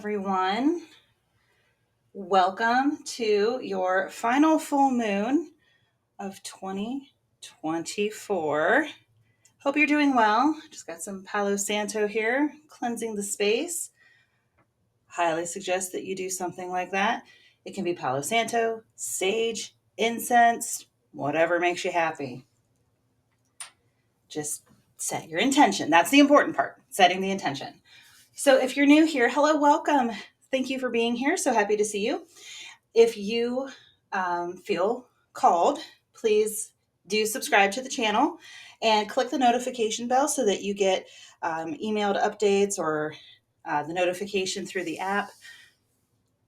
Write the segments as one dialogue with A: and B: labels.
A: everyone. Welcome to your final full moon of 2024. Hope you're doing well. Just got some Palo Santo here, cleansing the space. Highly suggest that you do something like that. It can be Palo Santo, sage, incense, whatever makes you happy. Just set your intention. That's the important part, setting the intention. So if you're new here, hello, welcome. Thank you for being here. So happy to see you. If you feel called, please do subscribe to the channel and click the notification bell so that you get emailed updates or the notification through the app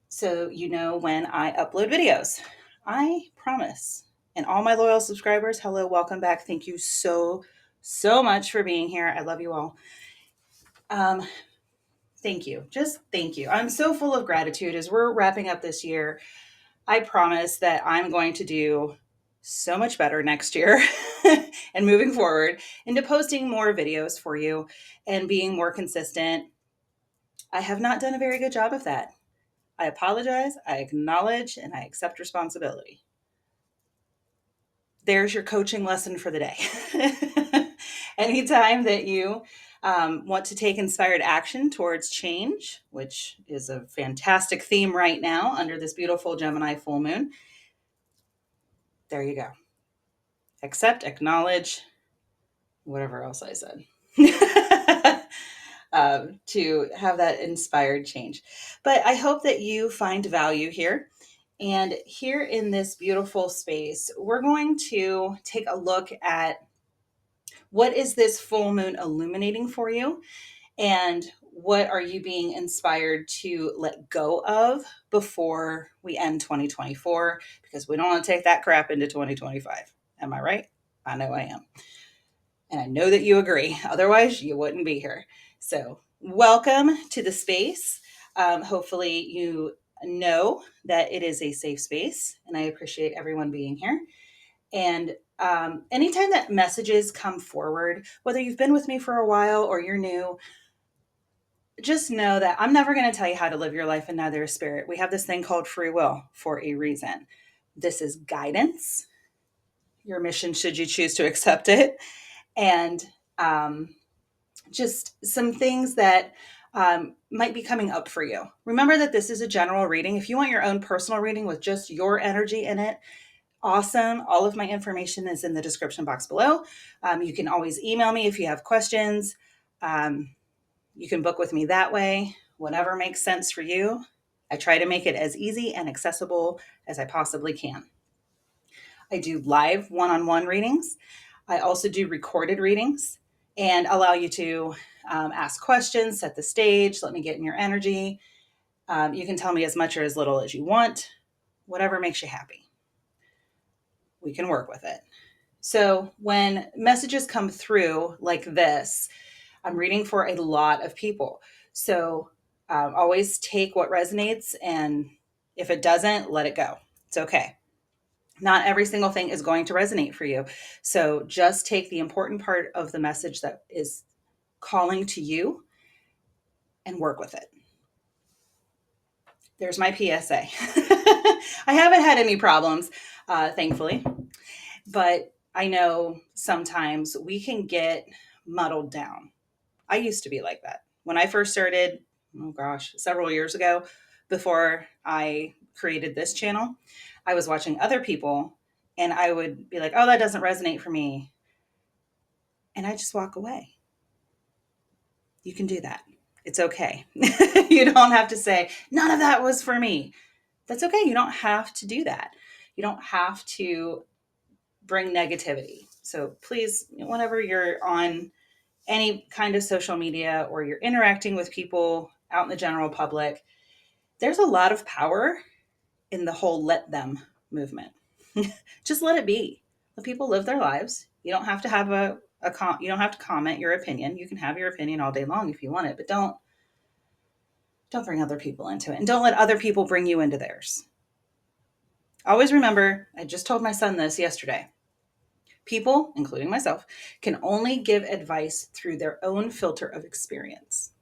A: so you know when I upload videos. I promise. And all my loyal subscribers, hello, welcome back. Thank you so much for being here. I love you all. Thank you. Just thank you. I'm so full of gratitude as we're wrapping up this year. I promise that I'm going to do so much better next year and moving forward into posting more videos for you and being more consistent. I have not done a very good job of that. I apologize, I acknowledge, and I accept responsibility. There's your coaching lesson for the day. Anytime that you want to take inspired action towards change, which is a fantastic theme right now under this beautiful Gemini full moon, there you go. Accept, acknowledge, whatever else I said, to have that inspired change. But I hope that you find value here. And here in this beautiful space, we're going to take a look at what is this full moon illuminating for you, and what are you being inspired to let go of before we end 2024, because we don't want to take that crap into 2025. Am I right? I know I am. And I know that you agree. Otherwise, you wouldn't be here. So welcome to the space. Hopefully you know that it is a safe space, and I appreciate everyone being here. And anytime that messages come forward, whether you've been with me for a while or you're new, just know that I'm never going to tell you how to live your life, and neither is spirit. We have this thing called free will for a reason. This is guidance, your mission should you choose to accept it, and just some things that might be coming up for you. Remember that this is a general reading. If you want your own personal reading with just your energy in it, awesome. All of my information is in the description box below. You can always email me if you have questions. You can book with me that way, whatever makes sense for you. I try to make it as easy and accessible as I possibly can. I do live one-on-one readings. I also do recorded readings and allow you to ask questions, set the stage, let me get in your energy. You can tell me as much or as little as you want, whatever makes you happy. We can work with it. So when messages come through like this, I'm reading for a lot of people. So always take what resonates, and if it doesn't, let it go. It's okay. Not every single thing is going to resonate for you. So just take the important part of the message that is calling to you and work with it. There's my PSA. I haven't had any problems, thankfully, but I know sometimes we can get muddled down. I used to be like that. When I first started, oh gosh, several years ago, before I created this channel, I was watching other people and I would be like, oh, that doesn't resonate for me. And I just walk away. You can do that. It's okay. You don't have to say, none of that was for me. That's okay. You don't have to do that. You don't have to bring negativity. So please, whenever you're on any kind of social media or you're interacting with people out in the general public, there's a lot of power in the whole let them movement. Just let it be. Let people live their lives. You don't have to have you don't have to comment your opinion. You can have your opinion all day long if you want it, but don't bring other people into it, and don't let other people bring you into theirs. Always remember, I just told my son this yesterday. People, including myself, can only give advice through their own filter of experience.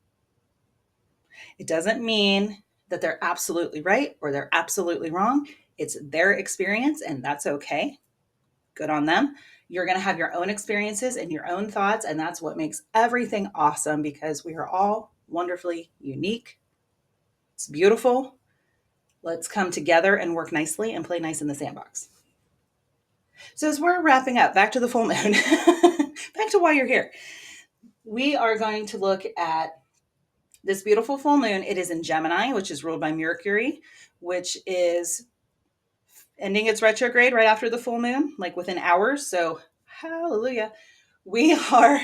A: It doesn't mean that they're absolutely right or they're absolutely wrong. It's their experience, and that's okay. Good on them. You're going to have your own experiences and your own thoughts, and that's what makes everything awesome because we are all wonderfully unique. It's beautiful. Let's come together and work nicely and play nice in the sandbox. So, as we're wrapping up, back to the full moon, back to why you're here, we are going to look at this beautiful full moon. It is in Gemini, which is ruled by Mercury, which is ending its retrograde right after the full moon, like within hours. So, hallelujah. We are,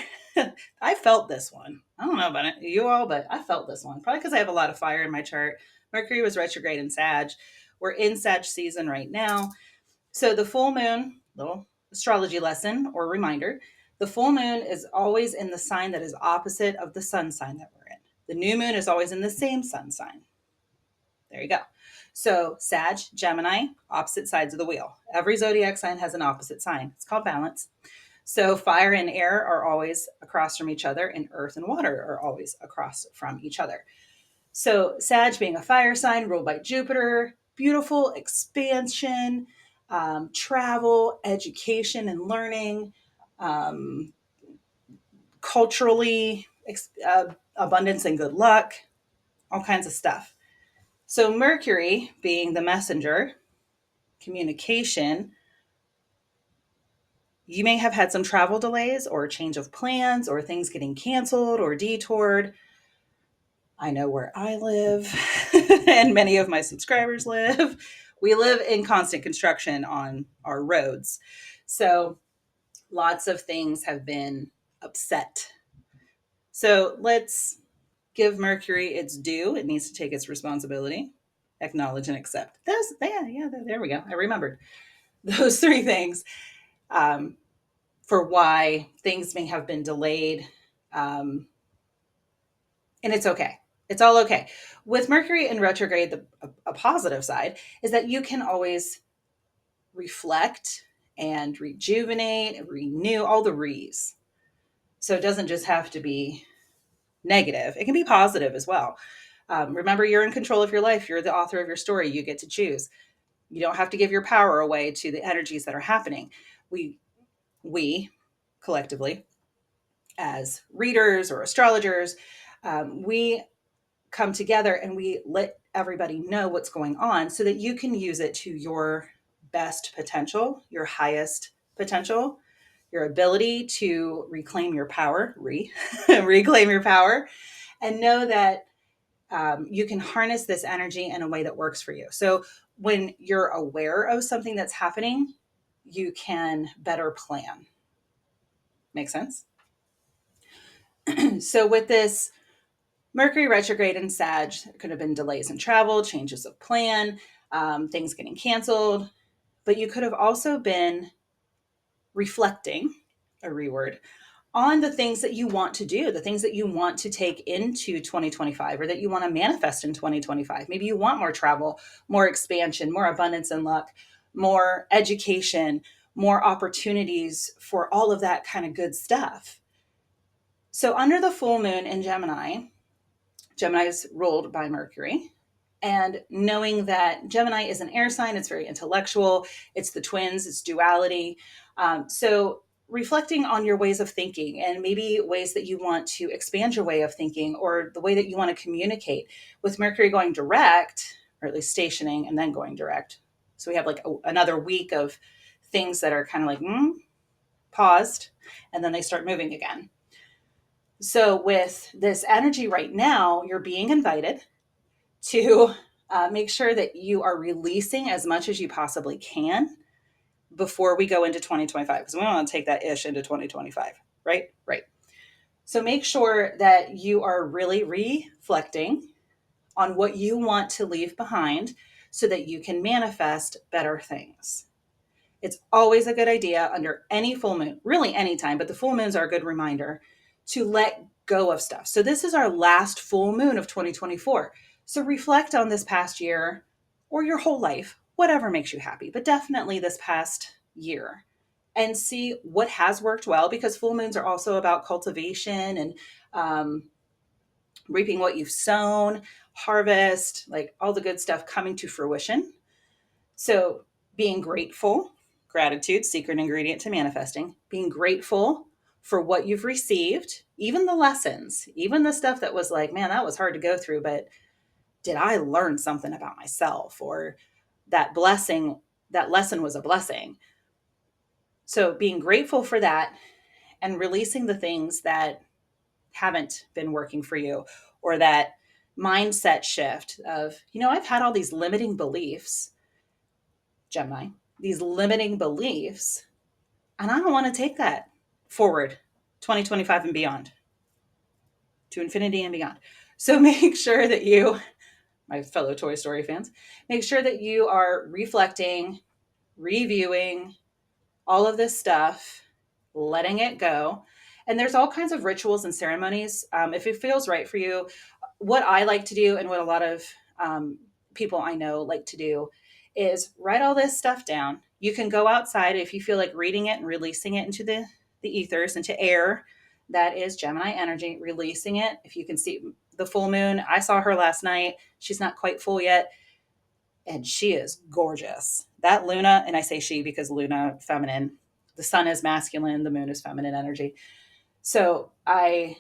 A: I felt this one. I don't know about it, you all, but I felt this one. Probably because I have a lot of fire in my chart. Mercury was retrograde in Sag. We're in Sag season right now. So, the full moon, little astrology lesson or reminder, the full moon is always in the sign that is opposite of the sun sign that we're in. The new moon is always in the same sun sign. There you go. So Sag, Gemini, opposite sides of the wheel. Every zodiac sign has an opposite sign. It's called balance. So fire and air are always across from each other, and earth and water are always across from each other. So Sag being a fire sign ruled by Jupiter, beautiful expansion, travel, education and learning, um, culturally, abundance and good luck, all kinds of stuff. So Mercury being the messenger, communication, you may have had some travel delays or change of plans or things getting canceled or detoured. I know where I live and many of my subscribers live. We live in constant construction on our roads. So lots of things have been upset. So let's give Mercury its due. It needs to take its responsibility, acknowledge and accept. There we go. I remembered those three things for why things may have been delayed. And it's okay. It's all okay. With Mercury in retrograde, a positive side is that you can always reflect and rejuvenate and renew, all the re's. So it doesn't just have to be negative, it can be positive as well. Remember, you're in control of your life. You're the author of your story. You get to choose. You don't have to give your power away to the energies that are happening. We collectively, as readers or astrologers, we come together and we let everybody know what's going on so that you can use it to your best potential, your highest potential, your ability to reclaim your power, reclaim your power, and know that you can harness this energy in a way that works for you. So when you're aware of something that's happening, you can better plan. Make sense? So with this Mercury retrograde in Sag, there could have been delays in travel, changes of plan, things getting canceled, but you could have also been reflecting, a reword, on the things that you want to do, the things that you want to take into 2025 or that you want to manifest in 2025. Maybe you want more travel, more expansion, more abundance and luck, more education, more opportunities for all of that kind of good stuff. So under the full moon in Gemini, Gemini is ruled by Mercury. And knowing that Gemini is an air sign, it's very intellectual, it's the twins, it's duality. So reflecting on your ways of thinking and maybe ways that you want to expand your way of thinking or the way that you want to communicate. With Mercury going direct, or at least stationing and then going direct. So we have like another week of things that are kind of like paused, and then they start moving again. So with this energy right now, you're being invited to make sure that you are releasing as much as you possibly can before we go into 2025, because we don't want to take that ish into 2025, right? Right. So make sure that you are really reflecting on what you want to leave behind so that you can manifest better things. It's always a good idea under any full moon, really any time, but the full moons are a good reminder to let go of stuff. So this is our last full moon of 2024. So reflect on this past year or your whole life, whatever makes you happy, but definitely this past year, and see what has worked well, because full moons are also about cultivation and reaping what you've sown, harvest, like all the good stuff coming to fruition. So being grateful, gratitude, secret ingredient to manifesting, being grateful for what you've received, even the lessons, even the stuff that was like, man, that was hard to go through, but did I learn something about myself? Or that blessing, that lesson was a blessing. So being grateful for that and releasing the things that haven't been working for you, or that mindset shift of, I've had all these limiting beliefs, Gemini, these limiting beliefs, and I don't want to take that forward 2025 and beyond, to infinity and beyond. So make sure that you, my fellow Toy Story fans, make sure that you are reflecting, reviewing all of this stuff, letting it go. And there's all kinds of rituals and ceremonies. If it feels right for you, what I like to do and what a lot of people I know like to do is write all this stuff down. You can go outside if you feel like reading it and releasing it into the ethers, into air. That is Gemini energy, releasing it. If you can see the full moon, I saw her last night. She's not quite full yet, and she is gorgeous. That Luna, and I say she because Luna, feminine, the sun is masculine, the moon is feminine energy. So I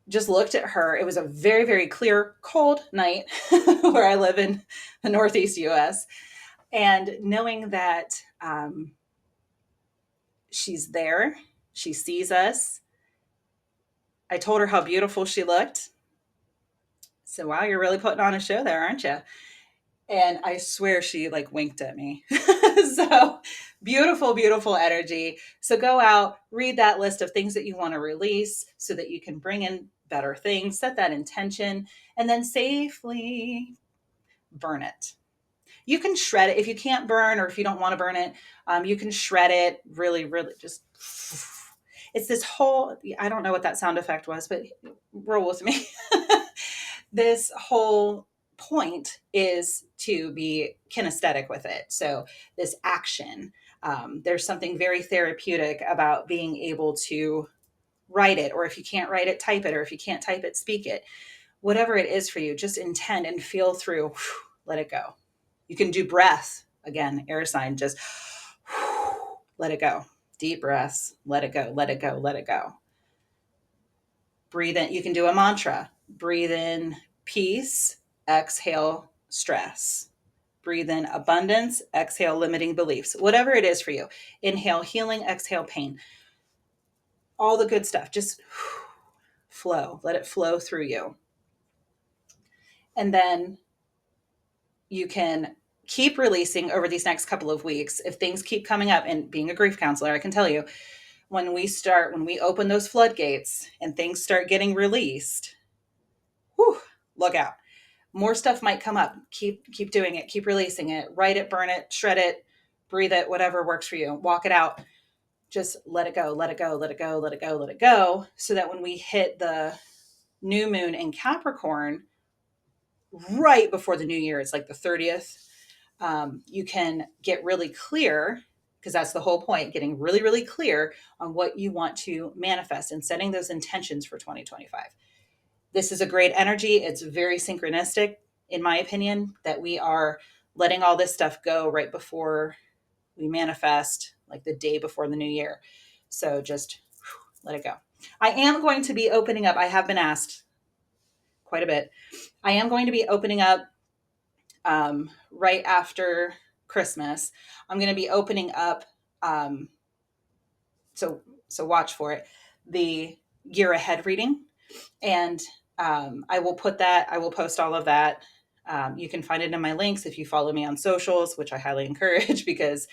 A: just looked at her. It was a very, very clear, cold night where I live in the Northeast US. And knowing that she's there, she sees us. I told her how beautiful she looked. So, wow, you're really putting on a show there, aren't you? And I swear she like winked at me. So beautiful, beautiful energy. So go out, read that list of things that you want to release so that you can bring in better things, set that intention, and then safely burn it. You can shred it if you can't burn, or if you don't want to burn it. You can shred it really, really just. It's this whole, I don't know what that sound effect was, but roll with me. This whole point is to be kinesthetic with it. So this action, there's something very therapeutic about being able to write it, or if you can't write it, type it, or if you can't type it, speak it. Whatever it is for you, just intend and feel through, let it go. You can do breath. Again, air sign, just let it go. Deep breaths, let it go, let it go, let it go. Breathe in. You can do a mantra. Breathe in peace, exhale stress. Breathe in abundance, exhale limiting beliefs. Whatever it is for you. Inhale healing, exhale pain. All the good stuff. Just flow. Let it flow through you. And then you can keep releasing over these next couple of weeks. If things keep coming up, and being a grief counselor, I can tell you, when we open those floodgates and things start getting released, look out. More stuff might come up. Keep doing it. Keep releasing it. Write it, burn it, shred it, breathe it, whatever works for you. Walk it out. Just let it go, let it go, let it go, let it go, let it go. So that when we hit the new moon in Capricorn, right before the new year, it's like the 30th, you can get really clear, because that's the whole point, getting really, really clear on what you want to manifest and setting those intentions for 2025. This is a great energy. It's very synchronistic, in my opinion, that we are letting all this stuff go right before we manifest, like the day before the new year. So just let it go. I am going to be opening up. I have been asked quite a bit. I am going to be opening up right after Christmas. I'm going to be opening up. So watch for it. The year ahead reading. And I will post all of that. You can find it in my links if you follow me on socials, which I highly encourage, because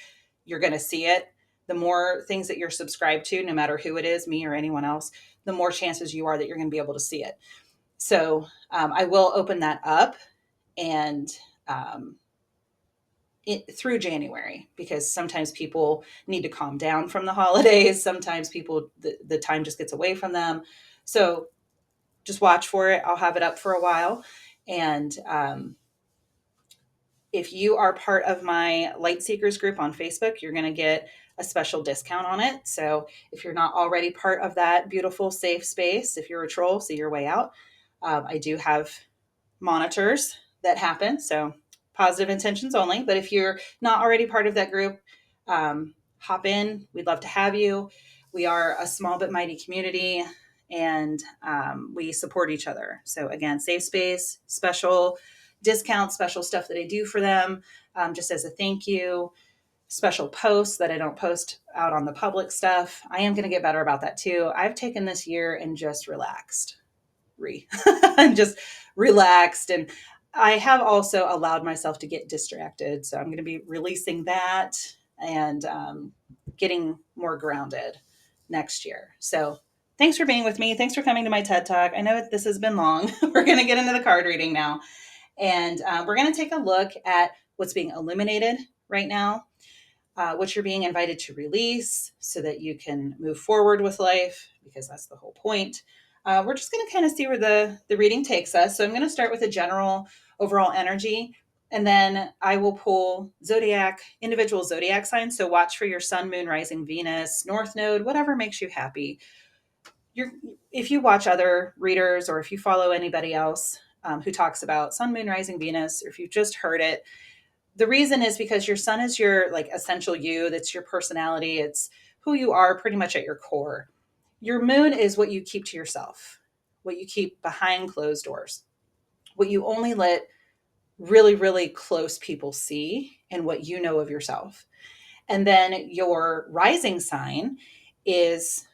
A: you're going to see it. The more things that you're subscribed to, no matter who it is, me or anyone else, the more chances you are that you're going to be able to see it. So I will open that up and through January, because sometimes people need to calm down from the holidays. Sometimes people, the time just gets away from them. So just watch for it. I'll have it up for a while. And if you are part of my Light Seekers group on Facebook, you're going to get a special discount on it. So if you're not already part of that beautiful, safe space, if you're a troll, see your way out. I do have monitors that happen. So positive intentions only. But if you're not already part of that group, hop in. We'd love to have you. We are a small but mighty community, and we support each other. So again, safe space, special discounts, special stuff that I do for them, just as a thank you. Special posts that I don't post out on the public stuff. I am going to get better about that too. I've taken this year and just relaxed and just relaxed. And I have also allowed myself to get distracted. So I'm going to be releasing that and getting more grounded next year. So thanks for being with me. Thanks for coming to my TED Talk. I know this has been long. We're going to get into the card reading now. And we're going to take a look at what's being illuminated right now, what you're being invited to release so that you can move forward with life, because that's the whole point. We're just going to kind of see where the reading takes us. So I'm going to start with a general overall energy, and then I will pull individual zodiac signs. So watch for your sun, moon, rising, Venus, north node, whatever makes you happy. If you watch other readers, or if you follow anybody else who talks about sun, moon, rising, Venus, or if you've just heard it, the reason is because your sun is your like essential you. That's your personality. It's who you are pretty much at your core. Your moon is what you keep to yourself, what you keep behind closed doors, what you only let really, really close people see, and what you know of yourself. And then your rising sign is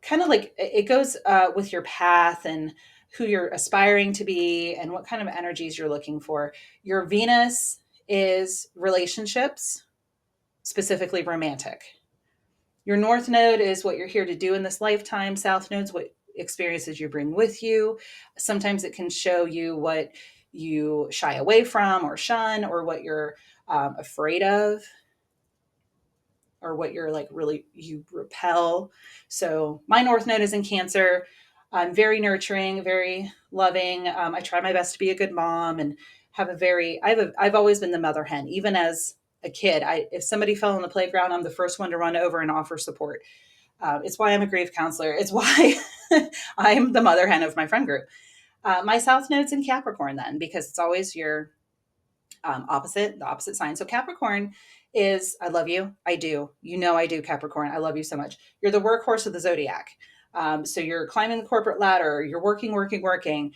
A: kind of like it goes with your path and who you're aspiring to be and what kind of energies you're looking for. Your Venus is relationships, specifically romantic. Your north node is what you're here to do in this lifetime. South node's what experiences you bring with you. Sometimes it can show you what you shy away from or shun, or what you're afraid of, or what you're like really you repel. So my north node is in Cancer. I'm very nurturing, very loving. I try my best to be a good mom and I've always been the mother hen. Even as a kid, if somebody fell on the playground, I'm the first one to run over and offer support. It's why I'm a grief counselor. It's why I'm the mother hen of my friend group. My south node's in Capricorn then, because it's always your the opposite sign. So Capricorn is, I love you. I do. You know, I do, Capricorn. I love you so much. You're the workhorse of the zodiac. So you're climbing the corporate ladder. You're working, working, working.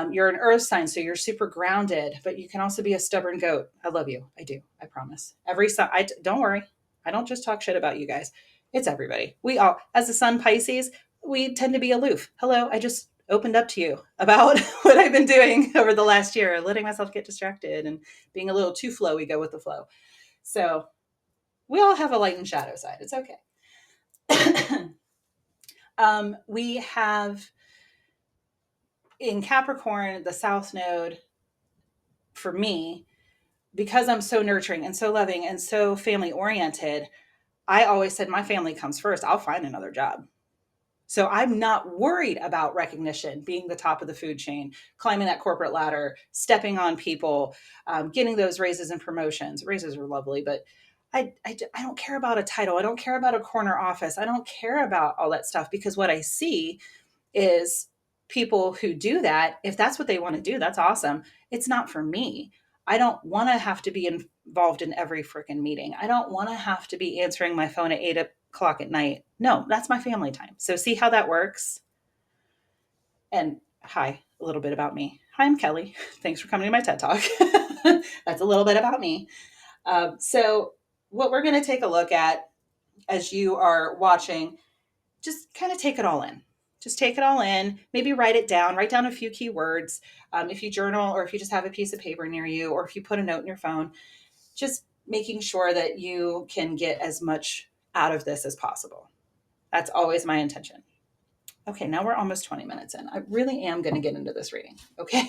A: You're an earth sign, so you're super grounded, but you can also be a stubborn goat. I love you. I do. I promise. Every sign, don't worry. I don't just talk shit about you guys. It's everybody. We all, as the sun Pisces, we tend to be aloof. Hello, I just opened up to you about what I've been doing over the last year, letting myself get distracted and being a little too flowy, go with the flow. So we all have a light and shadow side. It's okay. We have in Capricorn, the South Node, for me, because I'm so nurturing and so loving and so family oriented, I always said my family comes first. I'll find another job. So I'm not worried about recognition, being the top of the food chain, climbing that corporate ladder, stepping on people, getting those raises and promotions. Raises are lovely, but I don't care about a title. I don't care about a corner office. I don't care about all that stuff, because what I see is people who do that. If that's what they want to do, that's awesome. It's not for me. I don't want to have to be involved in every freaking meeting. I don't want to have to be answering my phone at 8 o'clock at night. No, that's my family time. So see how that works? And hi, a little bit about me. Hi, I'm Kelly. Thanks for coming to my TED Talk. That's a little bit about me. So what we're going to take a look at as you are watching, just kind of take it all in. Just take it all in. Maybe write it down. Write down a few key words. If you journal, or if you just have a piece of paper near you, or if you put a note in your phone, just making sure that you can get as much out of this as possible. That's always my intention. Okay, now we're almost 20 minutes in. I really am going to get into this reading. Okay.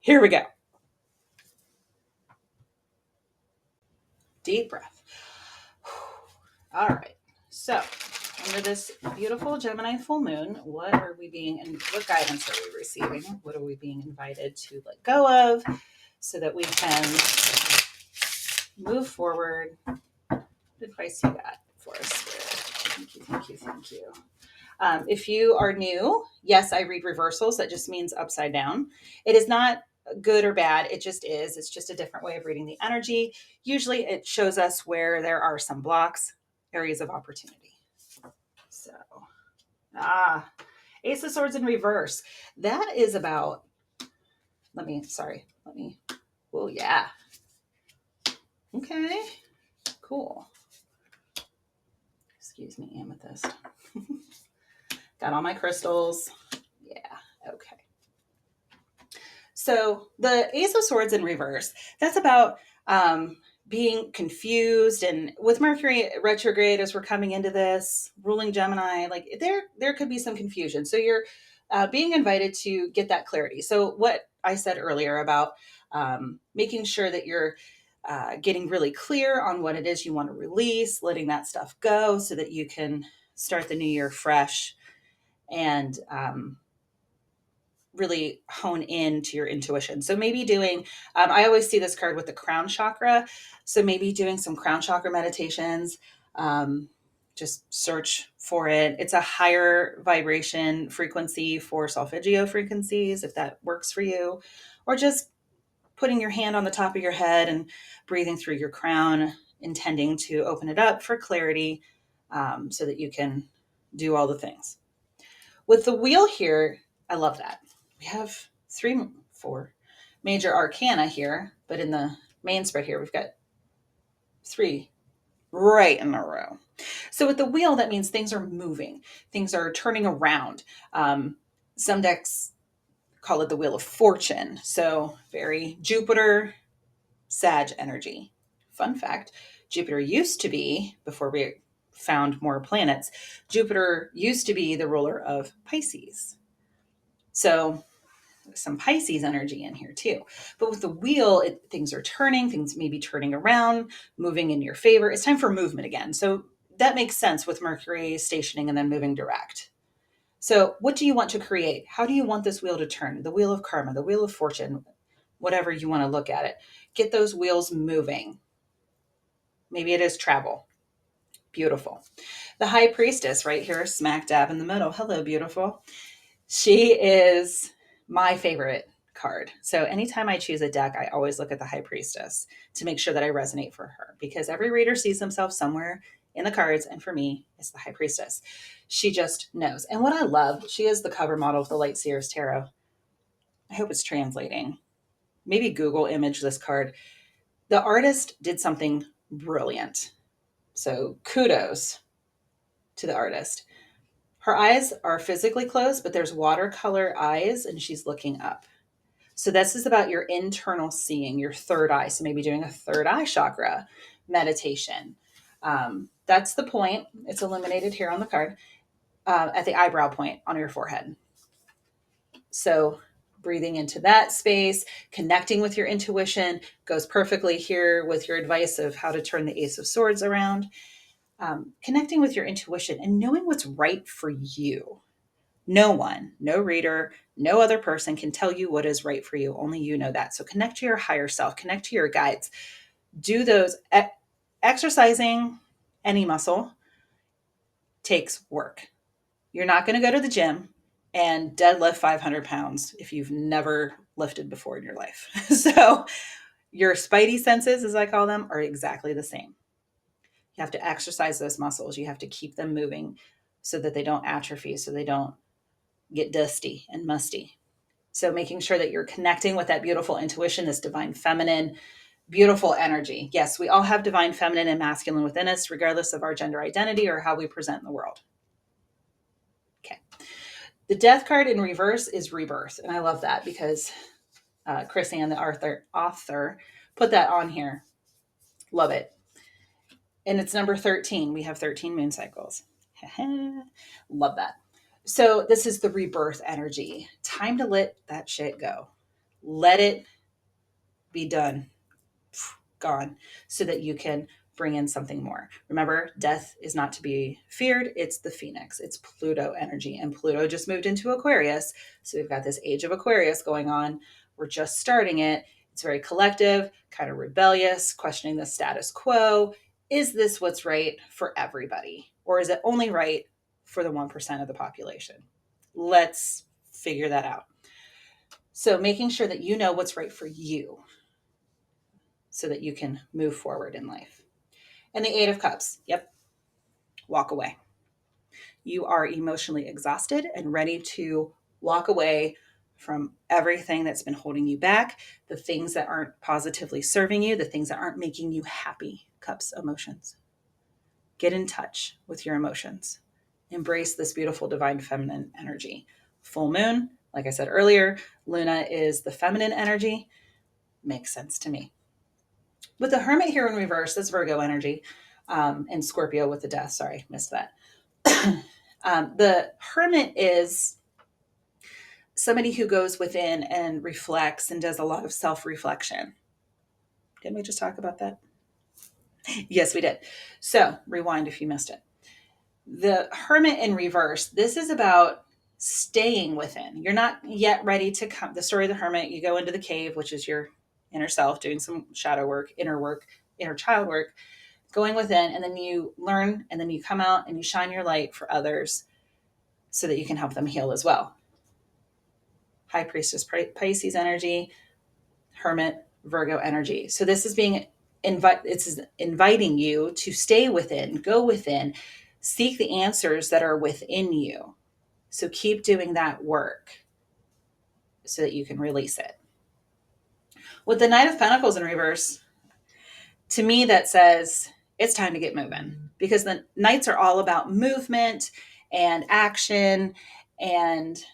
A: Here we go. Deep breath. All right. So, under this beautiful Gemini full moon, what guidance are we receiving? What are we being invited to let go of so that we can move forward? What advice you got for us, Spirit? Thank you, thank you, thank you. If you are new, yes, I read reversals. That just means upside down. It is not good or bad. It just is. It's just a different way of reading the energy. Usually it shows us where there are some blocks, areas of opportunity. So, Ace of Swords in reverse. That is about, oh, yeah. Okay, cool. Excuse me, amethyst. Got all my crystals. Yeah, okay. So the Ace of Swords in reverse, that's about being confused. And with Mercury retrograde, as we're coming into this, ruling Gemini, like there could be some confusion. So you're being invited to get that clarity. So what I said earlier about making sure that you're getting really clear on what it is you want to release, letting that stuff go so that you can start the new year fresh and really hone in to your intuition. So maybe doing, I always see this card with the crown chakra. So maybe doing some crown chakra meditations. Just search for it. It's a higher vibration frequency for solfeggio frequencies, if that works for you, or just putting your hand on the top of your head and breathing through your crown, intending to open it up for clarity, so that you can do all the things. With the wheel here, I love that. We have 4 major arcana here, but in the main spread here, we've got 3 right in a row. So with the wheel, that means things are moving, things are turning around. Some decks call it the Wheel of Fortune. So very Jupiter, Sag energy. Fun fact, Jupiter used to be, before we found more planets, Jupiter used to be the ruler of Pisces. So some Pisces energy in here too. But with the wheel, things are turning, things may be turning around, moving in your favor. It's time for movement again. So that makes sense with Mercury stationing and then moving direct. So what do you want to create? How do you want this wheel to turn? The wheel of karma, the wheel of fortune, whatever you want to look at it. Get those wheels moving. Maybe it is travel. Beautiful. The high priestess right here, smack dab in the middle. Hello, beautiful. She is my favorite card. So anytime I choose a deck, I always look at the high priestess to make sure that I resonate for her, because every reader sees themselves somewhere in the cards. And for me, it's the high priestess. She just knows. And what I love, she is the cover model of the Light-Seer's Tarot. I hope it's translating. Maybe Google image this card. The artist did something brilliant. So kudos to the artist. Her eyes are physically closed, but there's watercolor eyes and she's looking up. So this is about your internal seeing, your third eye. So maybe doing a third eye chakra meditation. That's the point. It's illuminated here on the card, at the eyebrow point on your forehead. So breathing into that space, connecting with your intuition goes perfectly here with your advice of how to turn the Ace of Swords around. Connecting with your intuition and knowing what's right for you. No one, no reader, no other person can tell you what is right for you. Only you know that. So connect to your higher self, connect to your guides. Do those. Exercising any muscle takes work. You're not going to go to the gym and deadlift 500 pounds if you've never lifted before in your life. So your spidey senses, as I call them, are exactly the same. You have to exercise those muscles. You have to keep them moving so that they don't atrophy, so they don't get dusty and musty. So making sure that you're connecting with that beautiful intuition, this divine feminine, beautiful energy. Yes, we all have divine feminine and masculine within us, regardless of our gender identity or how we present in the world. Okay. The death card in reverse is rebirth. And I love that because Chris Ann, the author, put that on here. Love it. And it's number 13. We have 13 moon cycles. Love that. So this is the rebirth energy. Time to let that shit go. Let it be done. Gone. So that you can bring in something more. Remember, death is not to be feared. It's the phoenix. It's Pluto energy. And Pluto just moved into Aquarius. So we've got this age of Aquarius going on. We're just starting it. It's very collective, kind of rebellious, questioning the status quo. Is this what's right for everybody? Or is it only right for the 1% of the population. Let's figure that out. So making sure that you know what's right for you so that you can move forward in life. And the Eight of Cups. Yep. Walk away. You are emotionally exhausted and ready to walk away from everything that's been holding you back, the things that aren't positively serving you, the things that aren't making you happy. Cups, emotions. Get in touch with your emotions. Embrace this beautiful divine feminine energy. Full moon, like I said earlier, Luna is the feminine energy. Makes sense to me. With the Hermit here in reverse, that's Virgo energy, and Scorpio with the Death. Sorry, missed that. The Hermit is somebody who goes within and reflects and does a lot of self-reflection. Didn't we just talk about that? Yes, we did. So rewind if you missed it. The Hermit in reverse, this is about staying within. You're not yet ready to come. The story of the Hermit, you go into the cave, which is your inner self, doing some shadow work, inner child work, going within, and then you learn, and then you come out and you shine your light for others so that you can help them heal as well. High Priestess Pisces energy, Hermit Virgo energy. So this is it's inviting you to stay within, go within, seek the answers that are within you. So keep doing that work so that you can release it. With the Knight of Pentacles in reverse, to me that says it's time to get moving, because the Knights are all about movement and action, and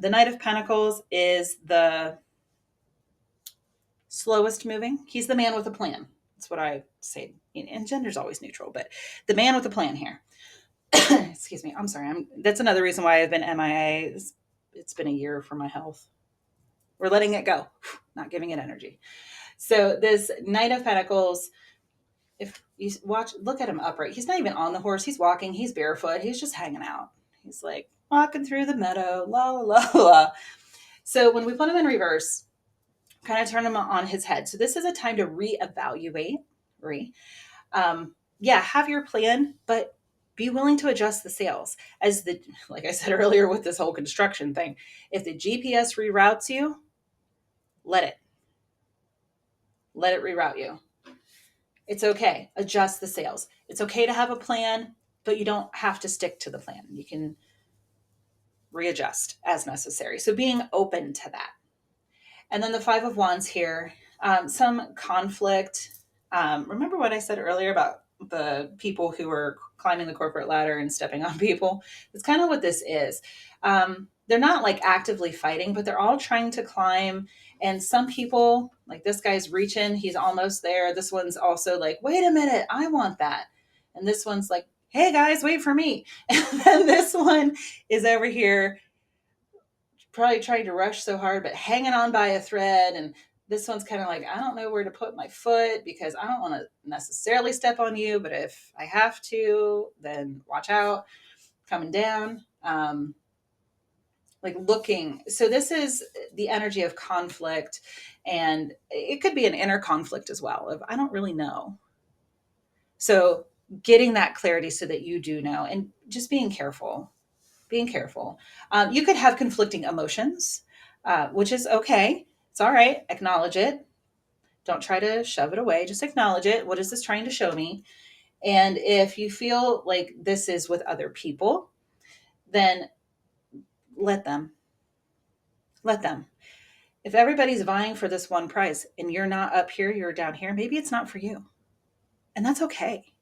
A: the Knight of Pentacles is the slowest moving. He's the man with a plan. That's what I say. And gender's always neutral, but the man with a plan here. Excuse me. I'm sorry. That's another reason why I've been MIA. It's been a year for my health. We're letting it go, not giving it energy. So this Knight of Pentacles, if you look at him upright, he's not even on the horse. He's walking. He's barefoot. He's just hanging out. He's like walking through the meadow, la, la, la, la. So when we put him in reverse, kind of turn him on his head. So this is a time to reevaluate. Have your plan, but be willing to adjust the sails. Like I said earlier with this whole construction thing, if the GPS reroutes you, let it reroute you. It's okay. Adjust the sails. It's okay to have a plan, but you don't have to stick to the plan. You can readjust as necessary. So being open to that. And then the Five of Wands here, some conflict. Remember what I said earlier about the people who are climbing the corporate ladder and stepping on people? That's kind of what this is. They're not like actively fighting, but they're all trying to climb. And some people, like this guy's reaching, he's almost there. This one's also like, wait a minute, I want that. And this one's like, hey guys, wait for me. And then this one is over here probably trying to rush so hard, but hanging on by a thread. And this one's kind of like, I don't know where to put my foot because I don't want to necessarily step on you, but if I have to, then watch out, coming down, like looking. So this is the energy of conflict, and it could be an inner conflict as well of I don't really know. So getting that clarity so that you do know, and just being careful. You could have conflicting emotions, which is okay. It's all right. Acknowledge it. Don't try to shove it away. Just acknowledge it. What is this trying to show me? And if you feel like this is with other people, then let them. If everybody's vying for this one prize and you're not up here, you're down here, maybe it's not for you. And that's okay.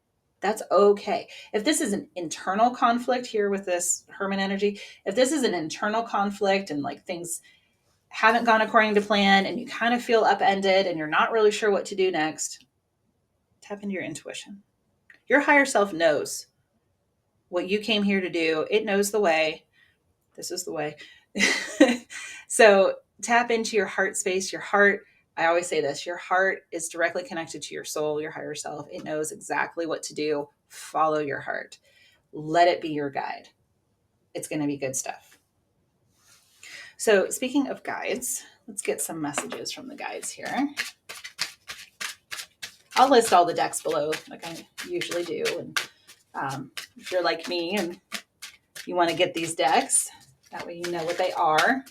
A: That's okay. If this is an internal conflict here with this Hermit energy, if this is an internal conflict and like things haven't gone according to plan and you kind of feel upended and you're not really sure what to do next, tap into your intuition. Your higher self knows what you came here to do. It knows the way. This is the way. So tap into your heart space. Your heart, I always say this, your heart is directly connected to your soul, your higher self. It knows exactly what to do. Follow your heart. Let it be your guide. It's going to be good stuff. So speaking of guides, let's get some messages from the guides here. I'll list all the decks below like I usually do. And if you're like me and You want to get these decks. That way you know what they are.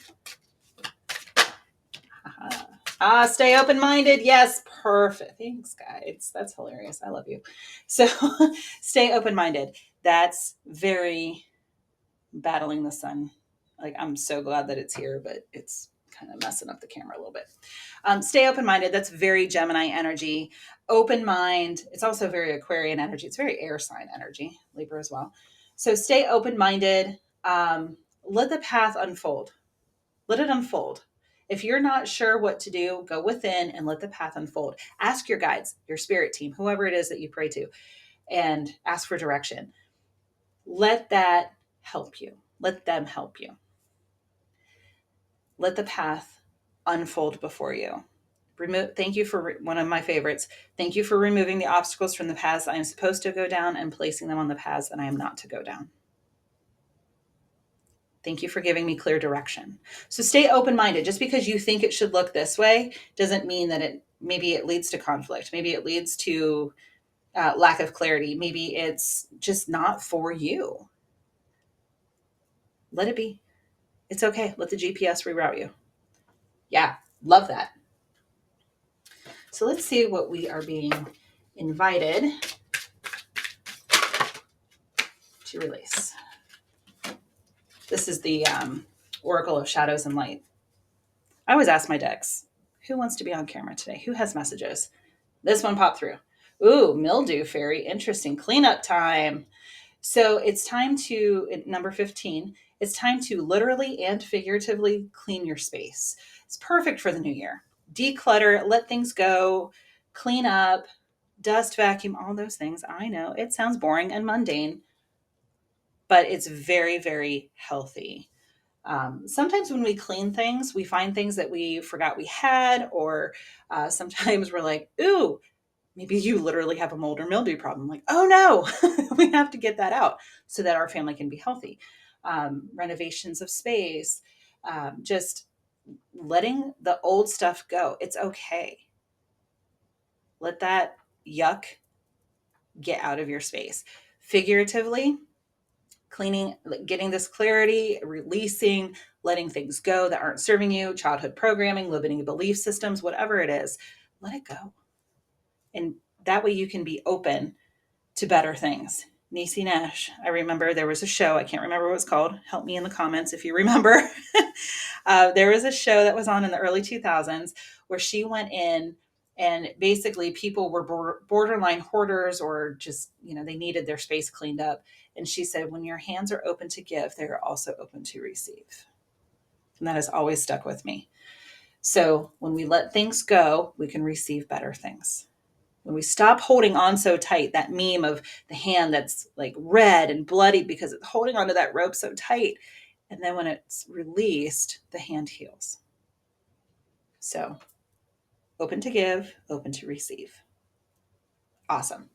A: Stay open-minded. Yes, perfect. Thanks, guys. That's hilarious. I love you. So stay open-minded. That's very battling the sun. Like, I'm so glad that it's here, but it's kind of messing up the camera a little bit. Stay open-minded. That's very Gemini energy. Open mind. It's also very Aquarian energy. It's very air sign energy. Libra as well. So stay open-minded. Let the path unfold. Let it unfold. If you're not sure what to do, go within and let the path unfold. Ask your guides, your spirit team, whoever it is that you pray to, and ask for direction. Let that help you. Let them help you. Let the path unfold before you. Thank you for one of my favorites. Thank you for removing the obstacles from the paths I am supposed to go down and placing them on the paths that I am not to go down. Thank you for giving me clear direction. So stay open-minded. Just because you think it should look this way doesn't mean that maybe it leads to conflict. Maybe it leads to lack of clarity. Maybe it's just not for you. Let it be. It's okay. Let the GPS reroute you. Yeah, love that. So let's see what we are being invited to release. This is the Oracle of Shadows and Light. I always ask my decks, who wants to be on camera today? Who has messages? This one popped through. Ooh, mildew fairy. Interesting. Cleanup time. So it's time to, number 15, it's time to literally and figuratively clean your space. It's perfect for the new year. Declutter, let things go, clean up, dust, vacuum, all those things. I know it sounds boring and mundane, but it's very, very healthy. Sometimes when we clean things, we find things that we forgot we had, or sometimes we're like, ooh, maybe you literally have a mold or mildew problem. Like, oh no, we have to get that out so that our family can be healthy. Renovations of space, just letting the old stuff go. It's okay. Let that yuck get out of your space. Figuratively, cleaning, getting this clarity, releasing, letting things go that aren't serving you, childhood programming, limiting belief systems, whatever it is, let it go. And that way you can be open to better things. Niecy Nash. I remember there was a show. I can't remember what it was called. Help me in the comments if you remember. There was a show that was on in the early 2000s where she went in and basically people were borderline hoarders or just, they needed their space cleaned up. And she said, when your hands are open to give, they are also open to receive. And that has always stuck with me. So when we let things go, we can receive better things. When we stop holding on so tight, that meme of the hand that's like red and bloody because it's holding onto that rope so tight. And then when it's released, the hand heals. So open to give, open to receive. Awesome.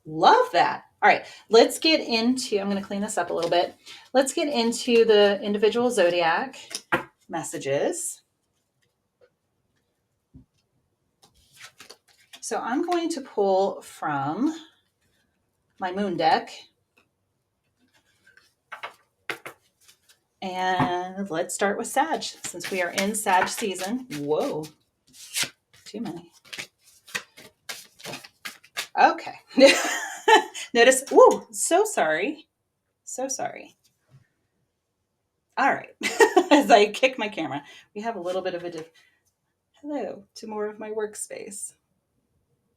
A: Love that. All right, let's get into, I'm going to clean this up a little bit. Let's get into the individual zodiac messages. So I'm going to pull from my moon deck. And let's start with Sag, since we are in Sag season. Whoa, too many. Okay. Notice, whoa, so sorry. So sorry. All right. As I kick my camera, we have a little bit of a hello to more of my workspace.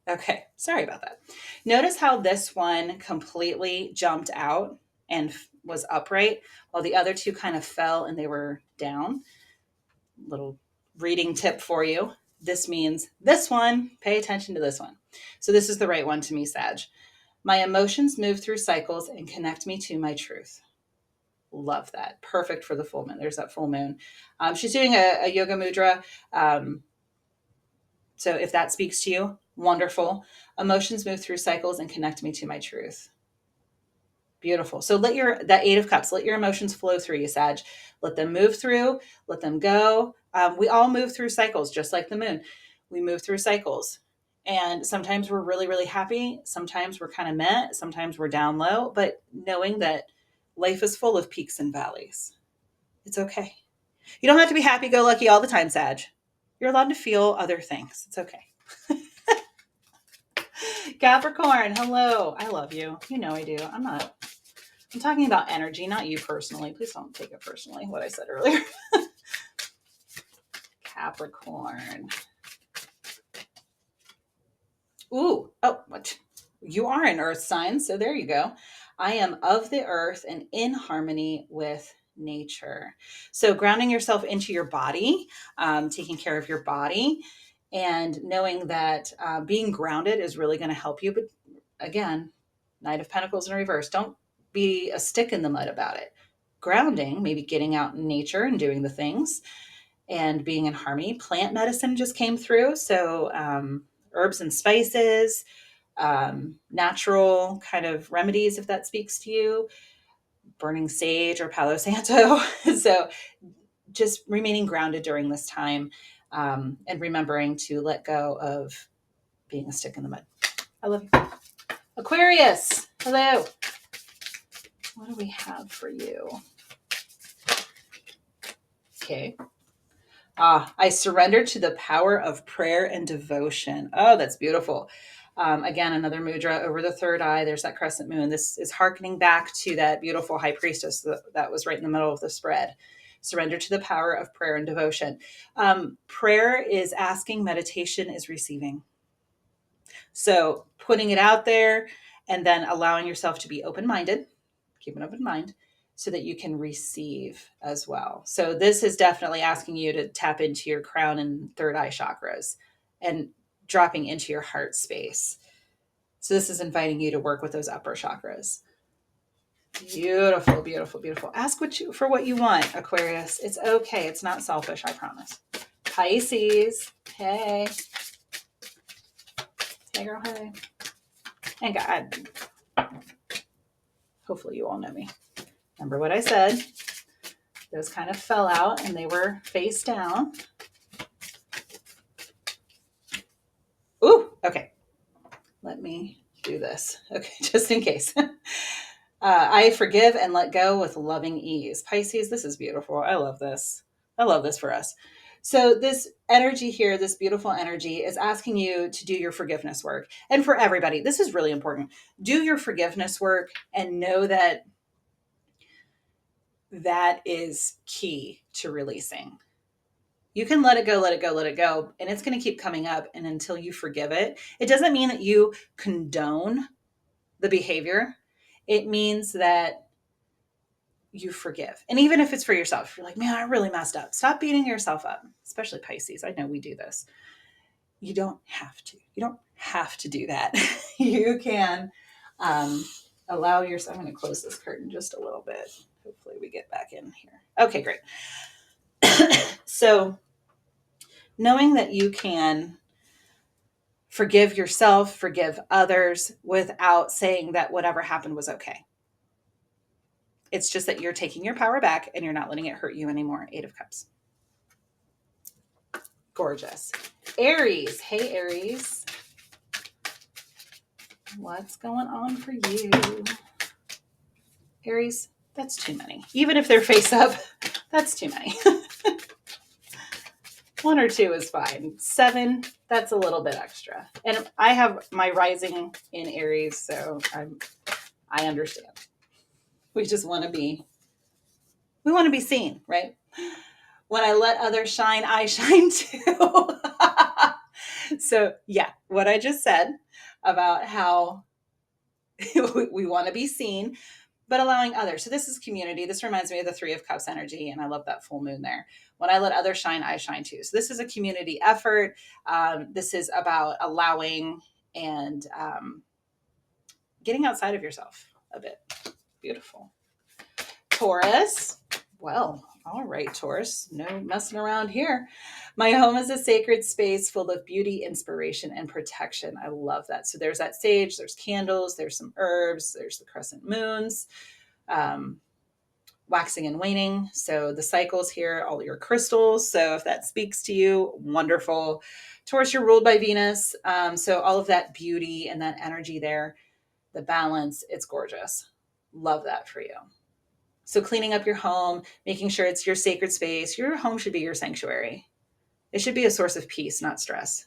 A: Okay, sorry about that. Notice how this one completely jumped out and was upright while the other two kind of fell and they were down. Little reading tip for you. This means this one, pay attention to this one. So this is the right one to me, Sag. My emotions move through cycles and connect me to my truth. Love that. Perfect for the full moon. There's that full moon. She's doing a yoga mudra. So if that speaks to you, wonderful. Emotions move through cycles and connect me to my truth. Beautiful. So that 8 of Cups, let your emotions flow through you, Sag. Let them move through, let them go. We all move through cycles, just like the moon. We move through cycles. And sometimes we're really, really happy. Sometimes we're kind of meh. Sometimes we're down low. But knowing that Life is full of peaks and valleys. It's okay. You don't have to be happy-go-lucky all the time, Sag. You're allowed to feel other things. It's okay. Capricorn, hello. I love you. You know I do. I'm talking about energy, not you personally. Please don't take it personally, what I said earlier. Capricorn. Ooh, oh, what? You are an earth sign, so there you go. I am of the earth and in harmony with nature. So grounding yourself into your body, taking care of your body, and knowing that being grounded is really going to help you. But again, Knight of Pentacles in reverse. Don't be a stick in the mud about it. Grounding, maybe getting out in nature and doing the things and being in harmony. Plant medicine just came through. So herbs and spices, natural kind of remedies, if that speaks to you, burning sage or Palo Santo. So just remaining grounded during this time, and remembering to let go of being a stick in the mud. I love you. Aquarius, hello. What do we have for you? Okay. I surrender to the power of prayer and devotion. Oh, that's beautiful. Again, another mudra over the third eye. There's that crescent moon. This is hearkening back to that beautiful high priestess that was right in the middle of the spread. Surrender to the power of prayer and devotion. Prayer is asking, meditation is receiving. So putting it out there and then allowing yourself to be open-minded, keep an open mind, so that you can receive as well. So this is definitely asking you to tap into your crown and third eye chakras and dropping into your heart space. So this is inviting you to work with those upper chakras. Beautiful, beautiful, beautiful. Ask for what you want, Aquarius. It's okay. It's not selfish, I promise. Pisces. Hey. Hey, girl, hey. And God, hopefully you all know me. Remember what I said? Those kind of fell out and they were face down. Ooh, okay. Let me do this. Okay, just in case. I forgive and let go with loving ease. Pisces, this is beautiful. I love this. I love this for us. So this energy here, this beautiful energy is asking you to do your forgiveness work. And for everybody, this is really important. Do your forgiveness work and know that that is key to releasing. You can let it go, let it go, let it go. And it's going to keep coming up. And until you forgive it, it doesn't mean that you condone the behavior. It means that you forgive. And even if it's for yourself, if you're like, man, I really messed up. Stop beating yourself up, especially Pisces. I know we do this. You don't have to. You don't have to do that. You can allow yourself. I'm going to close this curtain just a little bit. Hopefully we get back in here. Okay, great. So knowing that you can forgive yourself, forgive others without saying that whatever happened was okay. It's just that you're taking your power back and you're not letting it hurt you anymore. 8 of Cups. Gorgeous. Aries. Hey, Aries. What's going on for you? Aries, that's too many. Even if they're face up, that's too many. 1 or 2 is fine. 7, that's a little bit extra. And I have my rising in Aries, so I understand. We just want to be seen, right? When I let others shine, I shine too. So yeah, what I just said about how we want to be seen, but allowing others. So this is community. This reminds me of the 3 of Cups energy, and I love that full moon there. When I let others shine, I shine too. So this is a community effort. This is about allowing and getting outside of yourself a bit. Beautiful. Taurus. Well, all right, Taurus. No messing around here. My home is a sacred space full of beauty, inspiration, and protection. I love that. So there's that sage, there's candles, there's some herbs, there's the crescent moons, waxing and waning. So the cycles here, all your crystals. So if that speaks to you, wonderful. Taurus, you're ruled by Venus. So all of that beauty and that energy there, the balance, it's gorgeous. Love that for you. So cleaning up your home, making sure it's your sacred space. Your home should be your sanctuary. It should be a source of peace, not stress.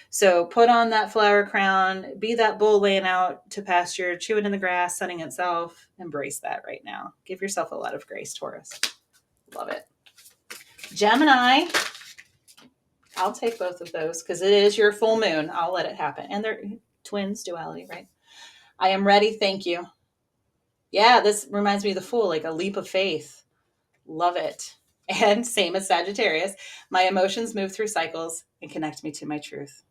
A: So put on that flower crown, be that bull laying out to pasture, chewing in the grass, sunning itself. Embrace that right now. Give yourself a lot of grace, Taurus. Love it. Gemini, I'll take both of those because it is your full moon. I'll let it happen. And they're twins, duality, right? I am ready. Thank you. Yeah, this reminds me of the Fool, like a leap of faith. Love it. And same as Sagittarius, my emotions move through cycles and connect me to my truth.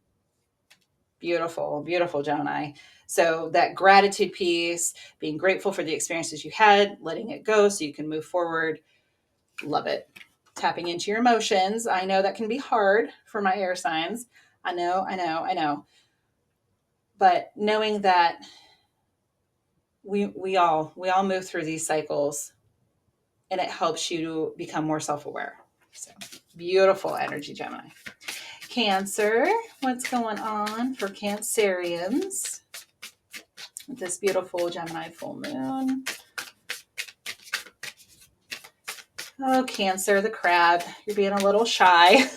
A: Beautiful, beautiful, Gemini. So that gratitude piece, being grateful for the experiences you had, letting it go so you can move forward. Love it. Tapping into your emotions. I know that can be hard for my air signs. I know. But knowing that we all move through these cycles, and it helps you to become more self-aware. So beautiful energy, Gemini. Cancer, what's going on for Cancerians with this beautiful Gemini full moon? Oh, Cancer, the crab, you're being a little shy.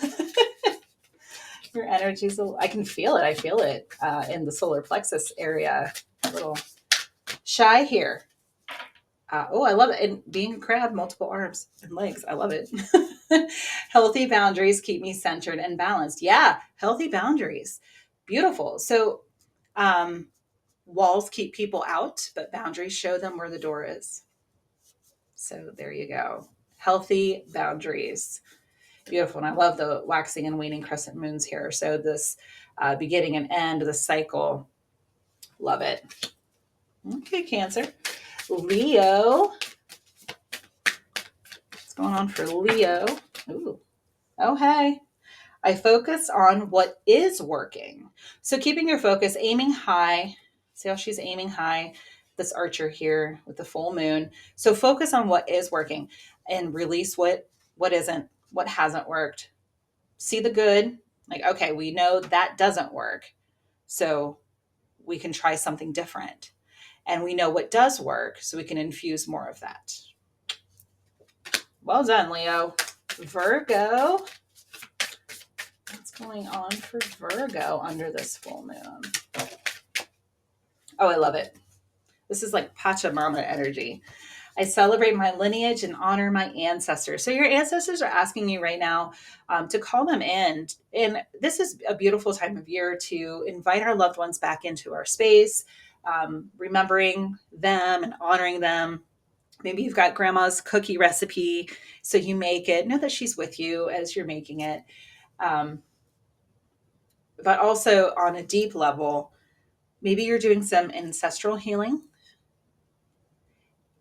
A: Your energy's, I can feel it. I feel it in the solar plexus area. A little shy here. I love it. And being a crab, multiple arms and legs. I love it. Healthy boundaries keep me centered and balanced. Yeah, healthy boundaries. Beautiful. So walls keep people out, but boundaries show them where the door is. So there you go. Healthy boundaries. Beautiful. And I love the waxing and waning crescent moons here. So this beginning and end of the cycle. Love it. Okay, Cancer. Leo. What's going on for Leo? Ooh. Oh, hey. I focus on what is working. So keeping your focus, aiming high. See how she's aiming high? This archer here with the full moon. So focus on what is working and release what isn't, what hasn't worked. See the good. Like, okay, we know that doesn't work. So we can try something different. And we know what does work, so we can infuse more of that. Well done, Leo. Virgo. What's going on for Virgo under this full moon? Oh, I love it. This is like Pachamama energy. I celebrate my lineage and honor my ancestors. So your ancestors are asking you right now to call them in. And this is a beautiful time of year to invite our loved ones back into our space, remembering them and honoring them. Maybe you've got grandma's cookie recipe, so you make it. Know that she's with you as you're making it. But also on a deep level, maybe you're doing some ancestral healing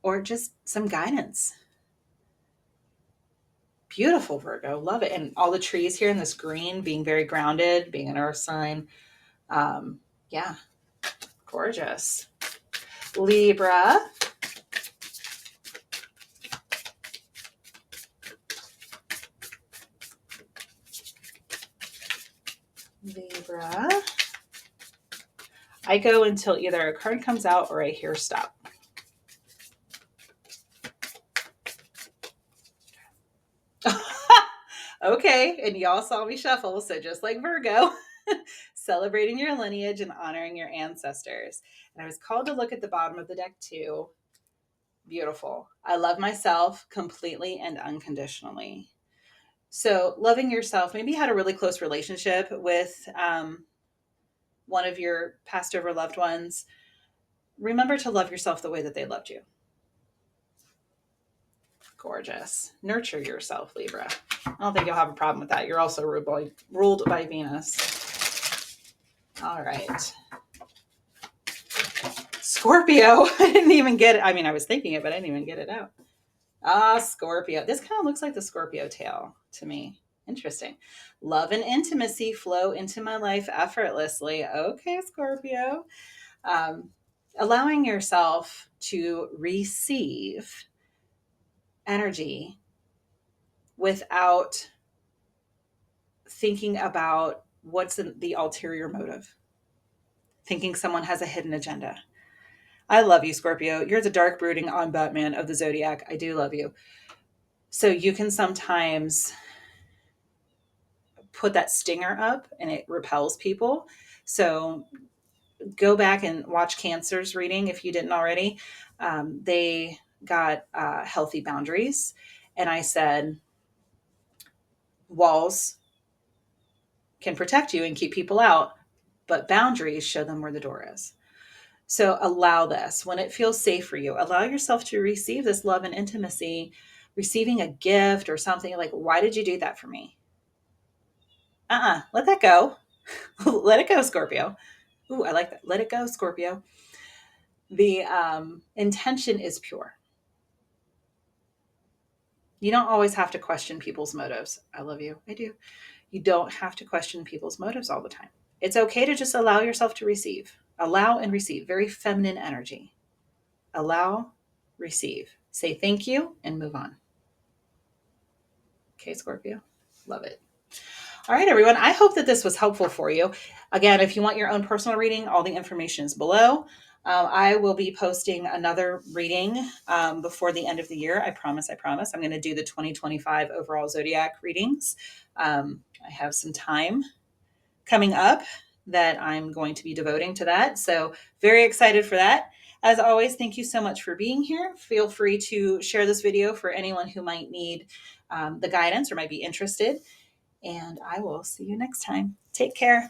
A: or just some guidance. Beautiful, Virgo. Love it. And all the trees here in this green, being very grounded, being an earth sign. Yeah, gorgeous. Libra. Libra. I go until either a card comes out or I hear stop. Okay, and y'all saw me shuffle, so just like Virgo, celebrating your lineage and honoring your ancestors. And I was called to look at the bottom of the deck too. Beautiful. I love myself completely and unconditionally. So loving yourself, maybe you had a really close relationship with one of your passed over loved ones. Remember to love yourself the way that they loved you. Gorgeous. Nurture yourself, Libra. I don't think you'll have a problem with that. You're also ruled by Venus. All right. Scorpio. I didn't even get it. I mean, I was thinking it, but I didn't even get it out. Scorpio. This kind of looks like the Scorpio tail to me. Interesting. Love and intimacy flow into my life effortlessly. Okay, Scorpio. Allowing yourself to receive energy without thinking about what's the ulterior motive, thinking someone has a hidden agenda. I love you, Scorpio. You're the dark brooding on Batman of the Zodiac. I do love you. So you can sometimes put that stinger up and it repels people. So go back and watch Cancer's reading if you didn't already. They got healthy boundaries. And I said, walls can protect you and keep people out, but boundaries show them where the door is. So allow this when it feels safe for you. Allow yourself to receive this love and intimacy, receiving a gift or something like, why did you do that for me? Let that go. Let it go, Scorpio. Ooh, I like that. Let it go, Scorpio. The intention is pure. You don't always have to question people's motives. I love you. I do. You don't have to question people's motives all the time. It's okay to just allow yourself to receive. Allow and receive. Very feminine energy. Allow, receive. Say thank you and move on. Okay, Scorpio. Love it. All right, everyone. I hope that this was helpful for you. Again, if you want your own personal reading, all the information is below. I will be posting another reading before the end of the year. I promise. I'm going to do the 2025 overall Zodiac readings. I have some time coming up that I'm going to be devoting to that. So very excited for that. As always, thank you so much for being here. Feel free to share this video for anyone who might need the guidance or might be interested. And I will see you next time. Take care.